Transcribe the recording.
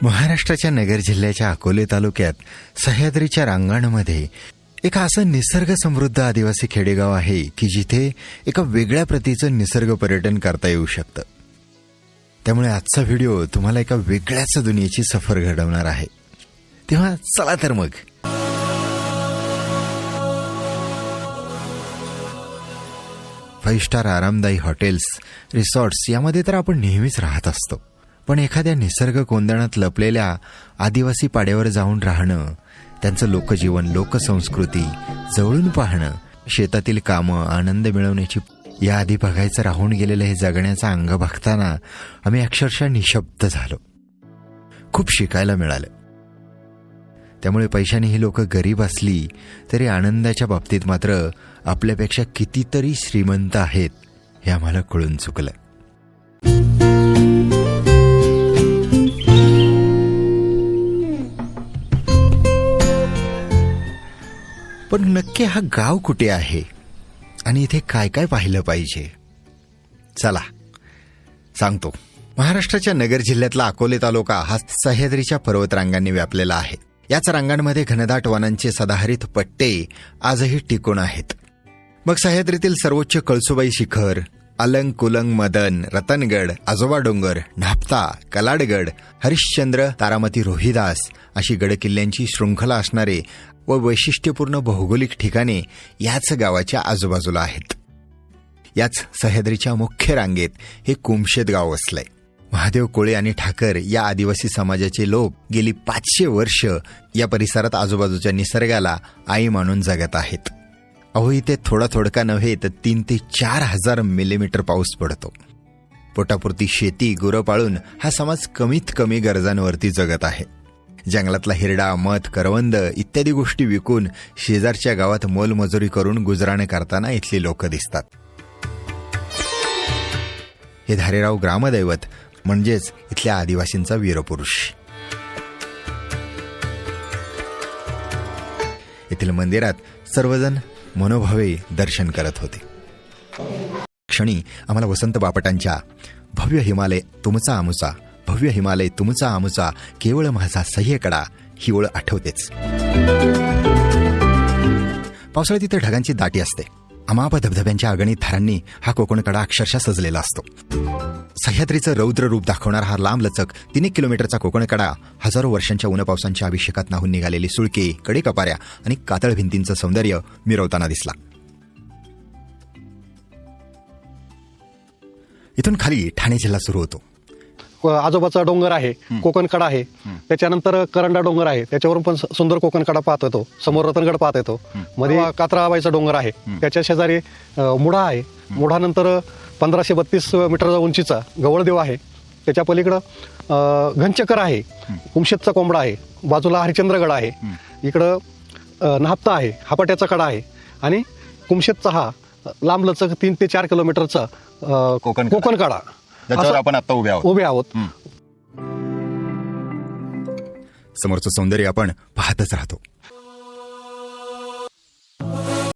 महाराष्ट्राच्या नगर जिल्ह्याच्या अकोले तालुक्यात सह्याद्रीच्या रांगांमध्ये एक असं निसर्ग समृद्ध आदिवासी खेडेगाव आहे की जिथे एका वेगळ्या प्रतीचं निसर्ग पर्यटन करता येऊ शकतं. त्यामुळे आजचा व्हिडिओ तुम्हाला एका वेगळ्याच दुनियेची सफर घडवणार आहे. तेव्हा चला तर मग. फाईव्ह स्टार आरामदायी हॉटेल्स, रिसॉर्ट्स यामध्ये तर आपण नेहमीच राहत असतो. पण एखाद्या निसर्ग कोंदणात लपलेल्या आदिवासी पाड्यावर जाऊन राहणं, त्यांचं लोकजीवन, लोकसंस्कृती जवळून पाहणं, शेतातील कामं, आनंद मिळवण्याची याआधी बघायचं राहून गेलेलं हे जगण्याचा अंग बघताना आम्ही अक्षरशः निशब्द झालो. खूप शिकायला मिळालं. त्यामुळे पैशाने ही लोक गरीब असली तरी आनंदाच्या बाबतीत मात्र आपल्यापेक्षा कितीतरी श्रीमंत आहेत हे आम्हाला कळून चुकलं. पण नक्की हा गाव कुठे आहे आणि इथे काय काय पाहिलं पाहिजे? चला सांगतो. महाराष्ट्राच्या नगर जिल्ह्यातला अकोले तालुका हा सह्याद्रीच्या पर्वतरांगांनी व्यापलेला आहे. याच रांगांमध्ये घनदाट वनांचे सदाहरित पट्टे आजही टिकून आहेत. मग सह्याद्रीतील सर्वोच्च कळसुबाई शिखर, अलंग, कुलंग, मदन, रतनगड, आजोबा डोंगर, न्हापता, कलाडगड, हरिश्चंद्र, तारामती, रोहिदास अशी गडकिल्ल्यांची शृंखला असणारे व वैशिष्ट्यपूर्ण भौगोलिक ठिकाणे याच गावाच्या आजूबाजूला आहेत. याच सह्याद्रीच्या मुख्य रांगेत हे कुमशेत गाव वसलंय. महादेव कोळे आणि ठाकर या आदिवासी समाजाचे लोक गेली 500 वर्ष या परिसरात आजूबाजूच्या निसर्गाला आई मानून जगत आहेत. अहो, इथे थोडका नव्हे तर 3 ते 4 हजार मिलीमीटर पाऊस पडतो. पोटापुरती शेती, गुरं पाळून हा समाज कमीत कमी गरजांवरती जगत आहे. जंगलातला हिरडा, मध, करवंद इत्यादी गोष्टी विकून शेजारच्या गावात मोलमजुरी करून गुजराण करताना इथली लोक दिसतात. हे धारेराव ग्रामदैवत म्हणजेच इथल्या आदिवासींचा वीरपुरुष. येथील मंदिरात सर्वजण मनोभावे दर्शन करत होते. क्षणी आम्हाला वसंत बापटांच्या भव्य हिमालय तुमचा आमुचा, भव्य हिमालय तुमचा आमुचा, केवळ माझा सह्यकडा ही ओळ आठवतेच. पावसाळ्यात तिथे ढगांची दाटी असते. अमाप धबधब्यांच्या अगणित धारांनी हा कोकणकडा अक्षरशः सजलेला असतो. सह्याद्रीचं रौद्र रूप दाखवणारा हा लांबलचक 3 किलोमीटरचा कोकणकडा हजारो वर्षांच्या उन्हापावसांच्या अभिषेकात नाहून निघालेली सुळके, कडेकपाऱ्या आणि कातळ भिंतींचं सौंदर्य मिरवताना दिसला. इथून खाली ठाणे जिल्हा सुरू होतो. आजोबाचा डोंगर आहे, कोकणकडा आहे, त्याच्यानंतर करंडा डोंगर आहे, त्याच्यावरून पण सुंदर कोकणकडा पाहत येतो. समोर रतनगड पाहत येतो. मध्ये कात्राबाईचा डोंगर आहे, त्याच्या शेजारी मुढा आहे. मुढानंतर 1532 मीटर उंचीचा गवळदेव आहे. त्याच्या पलीकडं घनचक्कर आहे, कुमशेतचा कोंबडा आहे, बाजूला हरिश्चंद्रगड आहे, इकडं न्हापता आहे, हापाट्याचा कडा आहे आणि कुमशेतचा हा लांबलचक 3 ते 4 किलोमीटरचा कोकणकडा ज्याच्यावर आपण आता उभे आहोत. आहोत. समोरचं सौंदर्य आपण पाहतच राहतो.